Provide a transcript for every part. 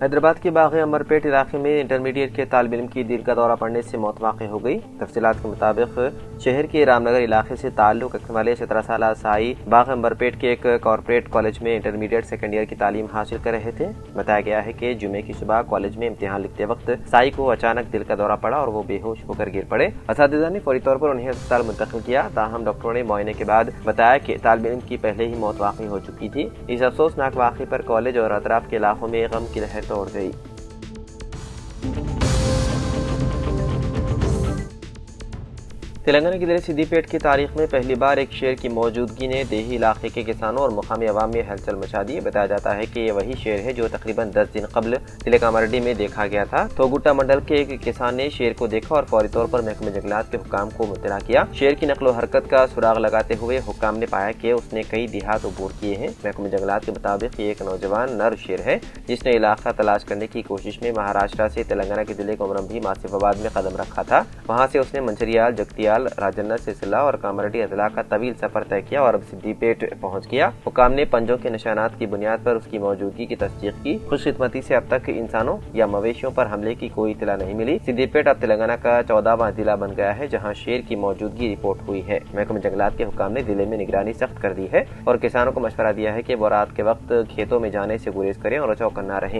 حیدرآباد کے باغ عمرپیٹ علاقے میں انٹرمیڈیٹ کے طالب علم کی دل کا دورہ پڑنے سے موت واقع ہو گئی۔ تفصیلات کے مطابق شہر کے رام نگر علاقے سے تعلق رکھنے والے 17 سالہ سائی باغ عمرپیٹ کے ایک کارپوریٹ کالج میں انٹرمیڈیٹ سیکنڈ ایئر کی تعلیم حاصل کر رہے تھے۔ بتایا گیا ہے کہ جمعے کی صبح کالج میں امتحان لکھتے وقت سائی کو اچانک دل کا دورہ پڑا اور وہ بے ہوش ہو کر گر پڑے۔ اساتذہ نے فوری طور پر انہیں اسپتال منتقل کیا، تاہم ڈاکٹروں نے معائنے کے بعد بتایا کہ طالب علم کی پہلے ہی موت واقع ہو چکی تھی۔ اس افسوسناک واقعے پر کالج اور اطراف کے علاقوں میں غم کی لہر دوڑ گئی۔ تلنگانہ کی ضلع سدی پیٹ کی تاریخ میں پہلی بار ایک شیر کی موجودگی نے دیہی علاقے کے کسانوں اور مقامی عوام میں ہلچل مچا دی۔ بتایا جاتا ہے کہ یہ وہی شیر ہے جو تقریباً 10 دن قبل تلکامرڈی میں دیکھا گیا تھا۔ توگٹا منڈل کے ایک کسان نے شیر کو دیکھا اور فوری طور پر محکمہ جنگلات کے حکام کو مطلع کیا۔ شیر کی نقل و حرکت کا سراغ لگاتے ہوئے حکام نے پایا کہ اس نے کئی دیہات عبور کیے ہیں۔ محکمہ جنگلات کے مطابق یہ ایک نوجوان نر شیر ہے جس نے علاقہ تلاش کرنے کی کوشش میں مہاراشٹر سے تلنگانہ کے ضلع کومرمبھیم آصف آباد میں قدم رکھا تھا۔ وہاں سے اس نے منچریال، جگتیال، راجنہ سے اور کامرڈی اضلاع کا طویل سفر طے کیا اور اب سدی پیٹ پہنچ گیا۔ حکام نے پنجوں کے نشانات کی بنیاد پر اس کی موجودگی کی تصدیق کی۔ خوش قسمتی سے اب تک انسانوں یا مویشیوں پر حملے کی کوئی اطلاع نہیں ملی۔ سدی پیٹ اب تلنگانہ کا 14واں ضلع بن گیا ہے جہاں شیر کی موجودگی رپورٹ ہوئی ہے۔ محکمہ جنگلات کے حکام نے ضلع میں نگرانی سخت کر دی ہے اور کسانوں کو مشورہ دیا ہے کہ وہ رات کے وقت کھیتوں میں جانے سے گریز کریں اور چوکنا رہیں۔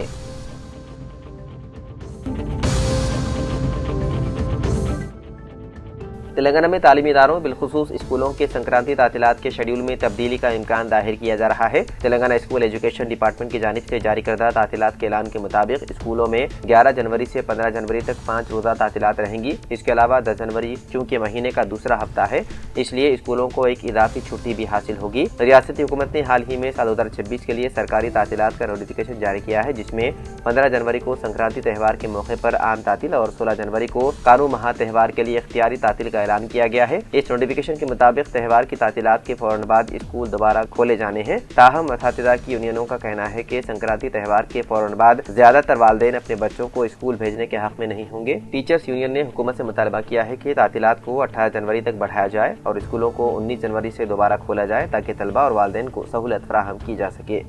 تلنگانہ میں تعلیمی اداروں بالخصوص اسکولوں کے سنکرانتی تعطیلات کے شیڈول میں تبدیلی کا امکان ظاہر کیا جا رہا ہے۔ تلنگانہ اسکول ایجوکیشن ڈپارٹمنٹ کی جانب سے جاری کردہ تعطیلات کے اعلان کے مطابق اسکولوں میں 11 جنوری سے 15 جنوری تک 5 روزہ تعطیلات رہیں گی۔ اس کے علاوہ 10 جنوری چونکہ مہینے کا دوسرا ہفتہ ہے اس لیے اسکولوں کو ایک اضافی چھٹی بھی حاصل ہوگی۔ ریاستی حکومت نے حال ہی میں سال 2026 کے لیے سرکاری تعطیلات کا نوٹیفکیشن جاری کیا ہے جس میں 15 جنوری کو سنکرانتی تہوار کے موقع پر عام تعطیل اور 16 جنوری کو کانو مہا تہوار کے لیے اختیاری تعطیل کا اعلان کیا گیا ہے۔ اس نوٹیفکیشن کے مطابق تہوار کی تعطیلات کے فوراً بعد اسکول دوبارہ کھولے جانے ہیں۔ تاہم اساتذہ کی یونینوں کا کہنا ہے کہ سنکرانتی تہوار کے فوراً بعد زیادہ تر والدین اپنے بچوں کو اسکول بھیجنے کے حق میں نہیں ہوں گے۔ ٹیچرز یونین نے حکومت سے مطالبہ کیا ہے کہ تعطیلات کو 18 جنوری تک بڑھایا جائے اور اسکولوں کو 19 جنوری سے دوبارہ کھولا جائے تاکہ طلبہ اور والدین کو سہولت فراہم کی جا سکے۔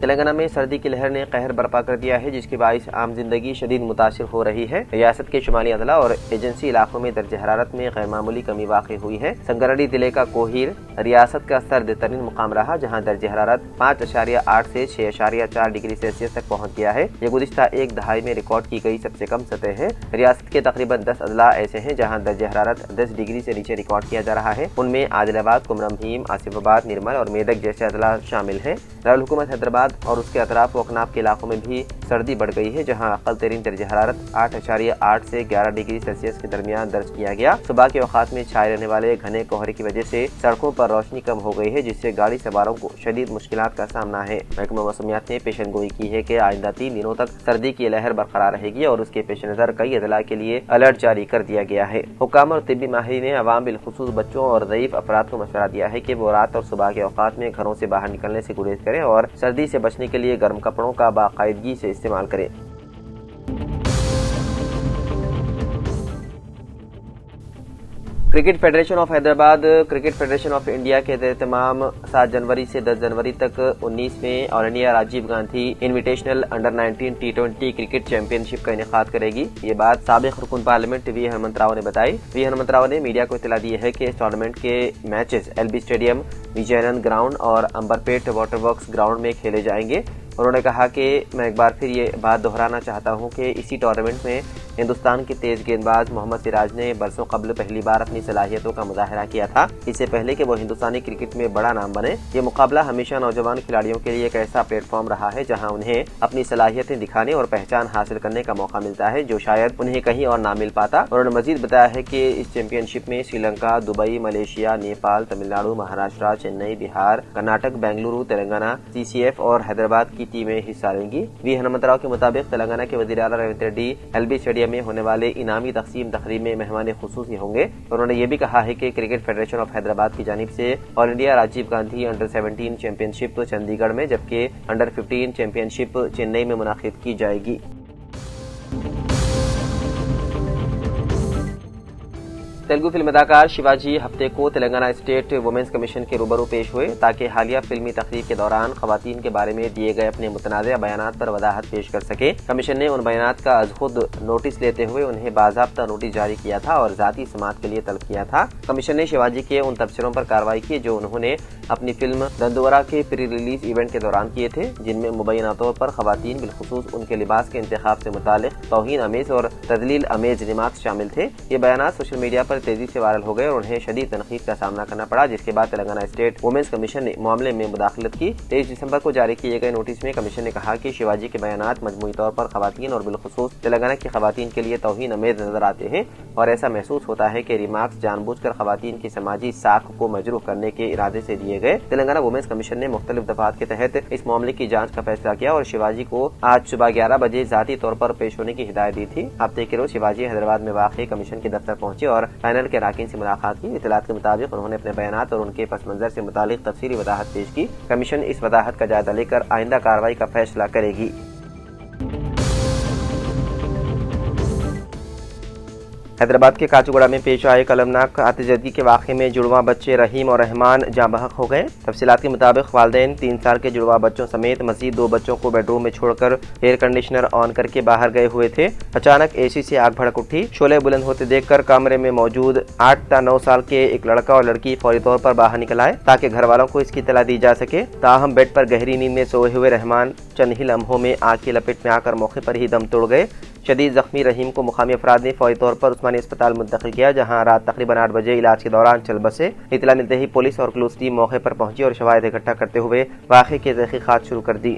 تلنگانہ میں سردی کی لہر نے قہر برپا کر دیا ہے جس کے باعث عام زندگی شدید متاثر ہو رہی ہے۔ ریاست کے شمالی اضلاع اور ایجنسی علاقوں میں درجہ حرارت میں غیر معمولی کمی واقع ہوئی ہے۔ سنگریڈی ضلع کا کوہیر ریاست کا سرد ترین مقام رہا جہاں درجہ حرارت 5.8 سے 6.4 ڈگری سیلسیس تک پہنچ گیا ہے۔ یہ گزشتہ ایک دہائی میں ریکارڈ کی گئی سب سے کم سطح ہے۔ ریاست کے تقریباً 10 اضلاع ایسے ہیں جہاں درجہ حرارت 10 ڈگری سے نیچے ریکارڈ کیا جا رہا ہے۔ ان میں عادل آباد، کومرمبھیم، آصف آباد، نرمل اور میدک جیسے اضلاع شامل ہیں۔ دارالحکومت حیدرآباد اور اس کے اطراف و اکناف کے علاقوں میں بھی سردی بڑھ گئی ہے جہاں اقل ترین درجہ حرارت 8.8 سے 11 ڈگری سیلسیس کے درمیان درج کیا گیا۔ صبح کے اوقات میں چھائے رہنے والے گھنے کوہرے کی وجہ سے سڑکوں پر روشنی کم ہو گئی ہے جس سے گاڑی سواروں کو شدید مشکلات کا سامنا ہے۔ محکمہ موسمیات نے پیشن گوئی کی ہے کہ آئندہ 3 دنوں تک سردی کی لہر برقرار رہے گی اور اس کے پیش نظر کئی اضلاع کے لیے الرٹ جاری کر دیا گیا ہے۔ حکام اور طبی ماہرین نے عوام بالخصوص بچوں اور ضعیف افراد کو مشورہ دیا ہے کہ وہ رات اور صبح کے اوقات میں گھروں سے باہر نکلنے سے گریز کریں اور سردی سے بچنے کے لیے گرم کپڑوں کا باقاعدگی سے استعمال کریں۔ Cricket federation of Hyderabad cricket federation of India کے زیر اہتمام 7 جنوری سے 10 جنوری تک 19ویں all India Rajiv Gandhi invitational under 19 T20 cricket championship کا انعقاد کرے گی۔ یہ بات سابق رکن پارلیمنٹ وی ہنمنت راؤ نے بتائی۔ وی ہنمنت راؤ نے میڈیا کو اطلاع دی ہے کہ اس ٹورنامنٹ کے matches L B stadium, Vijayanand ground اور امبرپیٹ واٹر ورکس گراؤنڈ میں کھیلے جائیں گے۔ انہوں نے کہا کہ میں ایک بار پھر یہ بات دہرانا چاہتا ہوں کہ اسی ٹورنامنٹ میں ہندوستان کے تیز گیند باز محمد سراج نے برسوں قبل پہلی بار اپنی صلاحیتوں کا مظاہرہ کیا تھا، اس سے پہلے کہ وہ ہندوستانی کرکٹ میں بڑا نام بنے۔ یہ مقابلہ ہمیشہ نوجوان کھلاڑیوں کے لیے ایک ایسا پلیٹ فارم رہا ہے جہاں انہیں اپنی صلاحیتیں دکھانے اور پہچان حاصل کرنے کا موقع ملتا ہے جو شاید انہیں کہیں اور نہ مل پاتا۔ انہوں نے مزید بتایا ہے کہ اس چیمپئن شپ میں سری لنکا، دبئی، ملیشیا، نیپال، تمل ناڈو، مہاراشٹر، چنئی، بہار، کرناٹک، بنگلورو، تلنگانہ، CCF اور حیدرآباد کی ٹیمیں حصہ لیں گی۔ وی ہنمنت راؤ کے مطابق تلنگانہ کے وزیر اعلیٰ Revanth Reddy L B stadium میں ہونے والے انعامی تقسیم تقریب میں مہمان خصوصی ہوں گے۔ انہوں نے یہ بھی کہا ہے کہ کرکٹ فیڈریشن آف حیدرآباد کی جانب سے all India Rajiv Gandhi under 17 championship Chandigarh میں جبکہ انڈر 15 چیمپئن شپ چنئی میں منعقد کی جائے گی۔ تیلگو فلم اداکار شیواجی ہفتے کو تلنگانہ اسٹیٹ وومنس کمیشن کے روبرو پیش ہوئے تاکہ حالیہ فلمی تقریب کے دوران خواتین کے بارے میں دیے گئے اپنے متنازع بیانات پر وضاحت پیش کر سکے۔ کمیشن نے ان بیانات کا از خود نوٹس لیتے ہوئے انہیں باضابطہ نوٹس جاری کیا تھا اور ذاتی سماعت کے لیے طلب کیا تھا۔ کمیشن نے شیواجی کے ان تبصروں پر کارروائی کی جو انہوں نے اپنی فلم دندورا کے پری ریلیز ایونٹ کے دوران کیے تھے، جن میں مبینہ طور پر خواتین بالخصوص ان کے لباس کے انتخاب سے متعلق توہین آمیز اور تضلیل آمیز نمات شامل تھے۔ یہ بیانات سوشل میڈیا پر تیزی سے وائرل ہو گئے اور انہیں شدید تنقید کا سامنا کرنا پڑا، جس کے بعد تلنگانہ اسٹیٹ وومنس کمیشن نے معاملے میں مداخلت کی۔ 23 دسمبر کو جاری کیے گئے نوٹس میں کمیشن نے کہا کہ شیواجی کے بیانات مجموعی طور پر خواتین اور بالخصوص تلنگانہ کی خواتین کے لیے توہین آمیز نظر آتے ہیں اور ایسا محسوس ہوتا ہے کہ ریمارکس جان بوجھ کر خواتین کی سماجی ساکھ کو مجروح کرنے کے ارادے سے دیے گئے۔ تلنگانہ وومنس کمیشن نے مختلف دفعات کے تحت اس معاملے کی جانچ کا فیصلہ کیا اور شیواجی کو آج صبح 11 بجے ذاتی طور پر پیش ہونے کی ہدایت دی تھی۔ ہفتے کے روز شیواجی حیدرآباد میں واقع کمیشن کے دفتر پہنچے اور پینل کے اراکین سے ملاقات کی۔ اطلاعات کے مطابق انہوں نے اپنے بیانات اور ان کے پس منظر سے متعلق تفصیلی وضاحت پیش کی۔ کمیشن اس وضاحت کا جائزہ لے کر آئندہ کارروائی کا فیصلہ کرے گی۔ حیدرآباد کے کاچوگڑہ میں پیش آئے المناک آتشزدگی کے واقعے میں جڑواں بچے رحیم اور رحمان جاں بحق ہو گئے۔ تفصیلات کے مطابق والدین 3 سال کے جڑواں بچوں سمیت مزید 2 بچوں کو بیڈ روم میں چھوڑ کر ایئر کنڈیشنر آن کر کے باہر گئے ہوئے تھے۔ اچانک اے سی سے آگ بھڑک اٹھی۔ شعلے بلند ہوتے دیکھ کر کمرے میں موجود 8 تا 9 سال کے ایک لڑکا اور لڑکی فوری طور پر باہر نکل آئے تاکہ گھر والوں کو اس کی اطلاع دی جا سکے۔ تاہم بیڈ پر گہری نیند میں سوئے ہوئے رحمان چند ہی لمحوں میں آگ کی لپیٹ میں آ کر موقع پر ہی دم توڑ گئے۔ شدید زخمی رحیم کو مقامی افراد نے فوری طور پر عثمانی اسپتال منتقل کیا، جہاں رات تقریباً 8 بجے علاج کے دوران چل بسے۔ اطلاع ملتے ہی پولیس اور کلوز ٹیم موقع پر پہنچی اور شواہد اکٹھا کرتے ہوئے واقعے کی تحقیقات شروع کر دی۔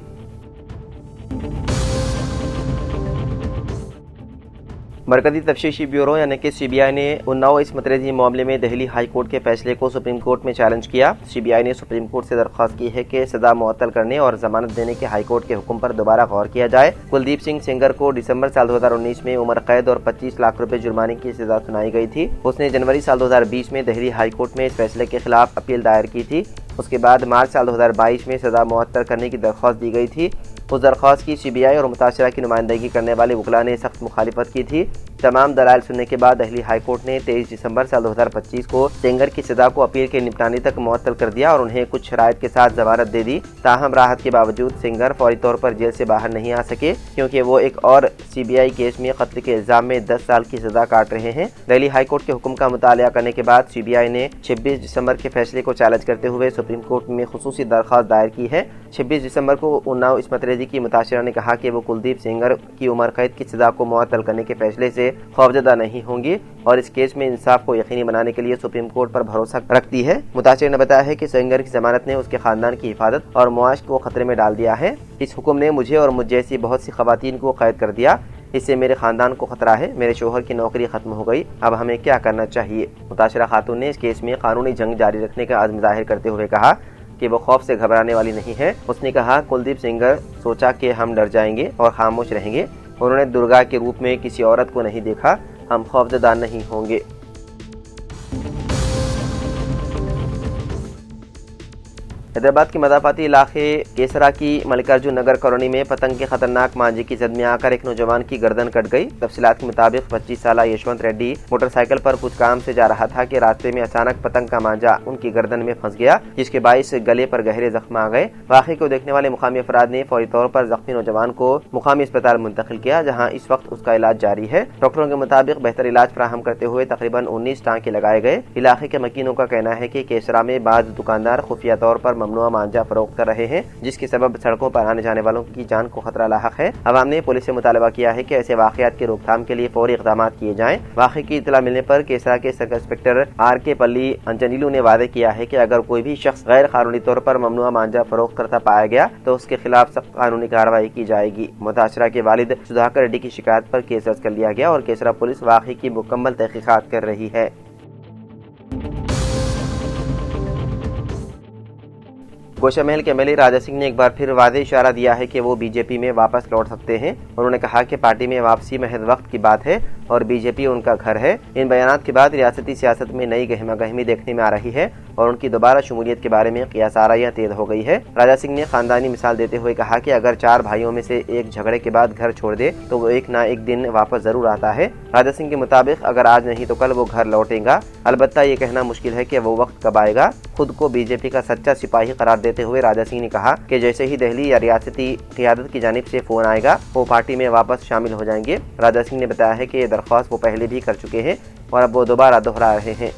مرکزی تفتیشی بیورو یعنی کہ سی بی آئی نے اناؤ عصمت ریزی معاملے میں دہلی ہائی کورٹ کے فیصلے کو سپریم کورٹ میں چیلنج کیا۔ سی بی آئی نے سپریم کورٹ سے درخواست کی ہے کہ سزا معطل کرنے اور ضمانت دینے کے ہائی کورٹ کے حکم پر دوبارہ غور کیا جائے۔ کلدیپ سنگھ سینگر کو دسمبر سال 2019 میں عمر قید اور 25 لاکھ روپے جرمانے کی سزا سنائی گئی تھی۔ اس نے جنوری سال 2020 میں دہلی ہائی کورٹ میں اس فیصلے کے خلاف اپیل دائر کی تھی۔ اس کے بعد مارچ سال 2022 میں سزا معطل کرنے کی درخواست دی گئی تھی۔ اس درخواست کی سی بی آئی اور متاثرہ کی نمائندگی کرنے والے وکلاء نے سخت مخالفت کی تھی۔ تمام دلائل سننے کے بعد دہلی ہائی کورٹ نے 23 دسمبر سال 2025 کو سینگر کی سزا کو اپیل کے نپٹانے تک معطل کر دیا اور انہیں کچھ شرائط کے ساتھ ضمانت دے دی۔ تاہم راحت کے باوجود سینگر فوری طور پر جیل سے باہر نہیں آ سکے کیونکہ وہ ایک اور سی بی آئی کیس میں قتل کے الزام میں 10 سال کی سزا کاٹ رہے ہیں۔ دہلی ہائی کورٹ کے حکم کا مطالعہ کرنے کے بعد سی بی آئی نے 26 دسمبر کے فیصلے کو چیلنج کرتے ہوئے سپریم کورٹ میں خصوصی درخواست دائر کی ہے۔ 26 دسمبر کو اناؤ عصمت ریزی کی متاثرہ نے کہا کہ وہ کلدیپ سینگر کی عمر قید کی سزا کو معطل کرنے کے فیصلے سے خوفزدہ نہیں ہوں گی اور اس کیس میں انصاف کو یقینی بنانے کے لیے سپریم کورٹ پر بھروسہ رکھتی ہے۔ متاثرہ نے بتایا ہے کہ سینگر کی ضمانت نے اس کے خاندان کی حفاظت اور معاش کو خطرے میں ڈال دیا ہے۔ اس حکم نے مجھے اور مجھ جیسی بہت سی خواتین کو قید کر دیا۔ اس سے میرے خاندان کو خطرہ ہے۔ میرے شوہر کی نوکری ختم ہو گئی۔ اب ہمیں کیا کرنا چاہیے؟ متاثرہ خاتون نے اس کیس میں قانونی جنگ جاری رکھنے کا عزم ظاہر کرتے ہوئے کہا کہ وہ خوف سے گھبرانے والی نہیں ہے۔ اس نے کہا کلدیپ سینگر سوچا کہ ہم ڈر جائیں گے اور خاموش رہیں گے۔ انہوں نے درگا کے روپ میں کسی عورت کو نہیں دیکھا۔ ہم خوفزدہ نہیں ہوں گے۔ حیدرآباد کے مضافاتی علاقے کیسرا کی ملکارجن نگر کالونی میں پتنگ کے خطرناک مانجے کی زد میں آ کر ایک نوجوان کی گردن کٹ گئی۔ تفصیلات کے مطابق 25 سالہ یشونت ریڈی موٹر سائیکل پر کچھ کام سے جا رہا تھا کہ راستے میں اچانک پتنگ کا مانجا ان کی گردن میں پھنس گیا، جس کے باعث گلے پر گہرے زخم آ گئے۔ واقعے کو دیکھنے والے مقامی افراد نے فوری طور پر زخمی نوجوان کو مقامی اسپتال منتقل کیا، جہاں اس وقت اس کا علاج جاری ہے۔ ڈاکٹروں کے مطابق بہتر علاج فراہم کرتے ہوئے تقریباً 19 ٹانکے لگائے گئے۔ علاقے کے مکینوں کا کہنا ہے کہ کیسرا میں بعض دکاندار خفیہ طور پر ممنوع مانجا فروخت کر رہے ہیں، جس کے سبب سڑکوں پر آنے جانے والوں کی جان کو خطرہ لاحق ہے۔ عوام نے پولیس سے مطالبہ کیا ہے کہ ایسے واقعات کی روک تھام کے لیے فوری اقدامات کیے جائیں۔ واقعے کی اطلاع ملنے پر کیسرا کے سرکل انسپکٹر آر کے پلی انجنیلو نے وعدہ کیا ہے کہ اگر کوئی بھی شخص غیر قانونی طور پر ممنوع مانجا فروخت کرتا پایا گیا تو اس کے خلاف سخت قانونی کارروائی کی جائے گی۔ متاثرہ کے والد سدھاکر ریڈی کی شکایت پر کیس درج کر لیا گیا اور کیسرا پولیس واقعے کی مکمل تحقیقات کر رہی ہے۔ گوشہ محل کے MLA راجا سنگھ نے ایک بار پھر واضح اشارہ دیا ہے کہ وہ BJP میں واپس لوٹ سکتے ہیں۔ انہوں نے کہا کہ پارٹی میں واپسی محض وقت کی بات ہے اور BJP ان کا گھر ہے۔ ان بیانات کے بعد ریاستی سیاست میں نئی گہما گہمی دیکھنے میں آ رہی ہے اور ان کی دوبارہ شمولیت کے بارے میں قیاس آرائیاں تیز ہو گئی ہے۔ راجا سنگھ نے خاندانی مثال دیتے ہوئے کہا کہ اگر 4 بھائیوں میں سے ایک جھگڑے کے بعد گھر چھوڑ دے تو وہ ایک نہ ایک دن واپس ضرور آتا ہے۔ راجا سنگھ کے مطابق اگر آج نہیں تو کل وہ گھر لوٹے گا، البتہ یہ کہنا مشکل ہے کہ وہ وقت کب آئے گا۔ خود کو BJP کا سچا سپاہی قرار دیتے ہوئے راجا سنگھ نے کہا کہ جیسے ہی دہلی یا ریاستی قیادت کی جانب سے فون آئے گا وہ پارٹی میں واپس شامل ہو جائیں گے۔ راجا سنگھ نے بتایا ہے کہ یہ درخواست وہ پہلے بھی کر چکے ہیں اور اب وہ دوبارہ دہرا رہے ہیں۔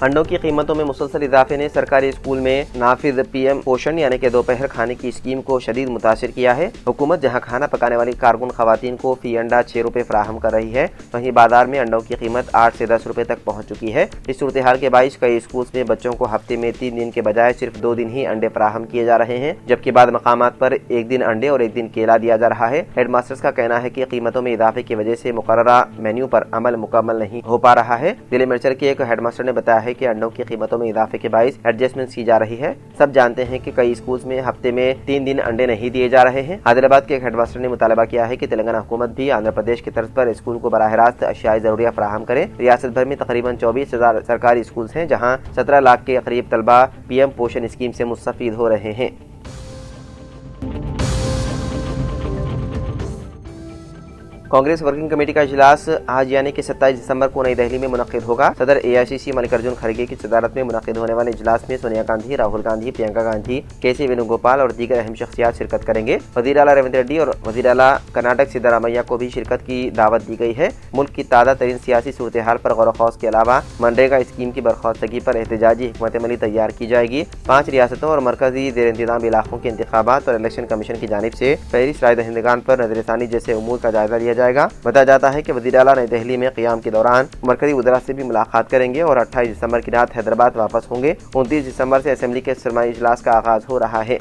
انڈوں کی قیمتوں میں مسلسل اضافے نے سرکاری اسکول میں نافذ PM پوشن یعنی کہ دوپہر کھانے کی اسکیم کو شدید متاثر کیا ہے۔ حکومت جہاں کھانا پکانے والی کارکن خواتین کو فی انڈا 6 روپے فراہم کر رہی ہے، وہیں بازار میں انڈوں کی قیمت 8 سے 10 روپے تک پہنچ چکی ہے۔ اس صورتحال کے باعث کئی اسکولز میں بچوں کو ہفتے میں 3 دن کے بجائے صرف 2 دن ہی انڈے فراہم کیے جا رہے ہیں، جبکہ بعض مقامات پر ایک دن انڈے اور ایک دن کیلا دیا جا رہا ہے۔ ہیڈ ماسٹرز کا کہنا ہے کہ قیمتوں میں اضافے کی وجہ سے مقررہ مینیو پر عمل مکمل نہیں ہو پا رہا ہے۔ ضلع مرچر کے ایک ہیڈ ماسٹر نے بتایا ہے کہ انڈوں کی قیمتوں میں اضافے کے باعث ایڈجسٹمنٹ کی جا رہی ہے۔ سب جانتے ہیں کہ کئی اسکولز میں ہفتے میں 3 دن انڈے نہیں دیے جا رہے ہیں۔ عادل آباد کے ایک ہیڈ ماسٹر نے مطالبہ کیا ہے کہ تلنگانہ حکومت بھی آندھرا پردیش کی طرز پر اسکول کو براہ راست اشیاء ضروریہ فراہم کرے۔ ریاست بھر میں تقریباً 24,000 سرکاری اسکولز ہیں جہاں 17 لاکھ کے قریب طلبہ PM پوشن اسکیم سے مستفید ہو رہے ہیں۔ کانگریس ورکنگ کمیٹی کا اجلاس آج یعنی کہ 27 دسمبر کو نئی دہلی میں منعقد ہوگا۔ صدر AICC ملکارجن کھڑگے کی صدارت میں منعقد ہونے والے اجلاس میں سونیا گاندھی، راہل گاندھی، پرینکا گاندھی، KC وینوگوپال اور دیگر اہم شخصیات شرکت کریں گے۔ وزیر اعلیٰ ریونت ریڈی اور وزیر اعلیٰ کرناٹک سدھارمیہ کو بھی شرکت کی دعوت دی گئی ہے۔ ملک کی تازہ ترین سیاسی صورتحال پر غور و خوض کے علاوہ منریگا اسکیم کی برخاستگی پر احتجاجی حکمت عملی تیار کی جائے گی۔ 5 ریاستوں اور مرکزی زیر انتظام علاقوں کے انتخابات اور الیکشن کمیشن کی جانب سے فہرست رائے دہندگان پر نظر ثانی جیسے امور کا جائزہ لیا جائے گا۔ بتایا جاتا ہے کہ وزیر اعلیٰ نئی دہلی میں قیام کے دوران مرکزی وزراء سے بھی ملاقات کریں گے اور 28 دسمبر کی رات حیدرآباد واپس ہوں گے۔ 29 دسمبر سے اسمبلی کے سرمائی اجلاس کا آغاز ہو رہا ہے۔